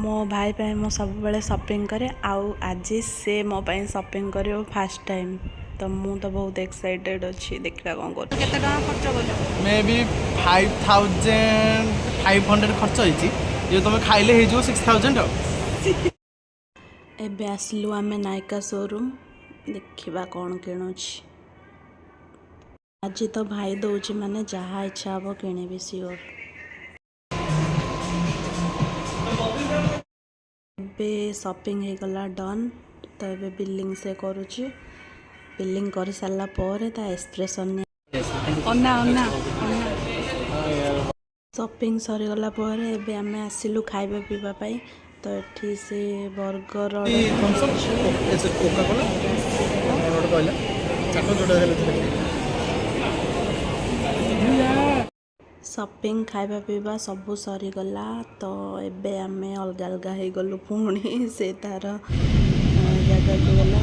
मो भाई पे मो सब बेले शॉपिंग करे आउ आज से मो पाई शॉपिंग करियो फर्स्ट टाइम तो मु तो बहुत एक्साइटेड अच्छी देखा कौन कर केते टका खर्च कर मे बी 5500 खर्च होइछि जे तुम खाइले हे जो 6000 एबे आसलु आमे नायका शोरूम देखिबा कौन किणुछि आज तो भाई दौची माने जहा इच्छा हबो किणीबी सियोर एबे शॉपिंग हे गला डन तो एबे बिलिंग से करूची बिलिंग कर सारा पर ता एक्सप्रेशन अन्ना अन्ना शॉपिंग सरी गला पर एबे आमे आसिलु खाइबा पीबा पाई तो एठी से बर्गर शॉपिंग खाइबा पीबा सबू सरीगला तो एबे आमे अलग अलग हो गलु पुणी से तार जगह को गला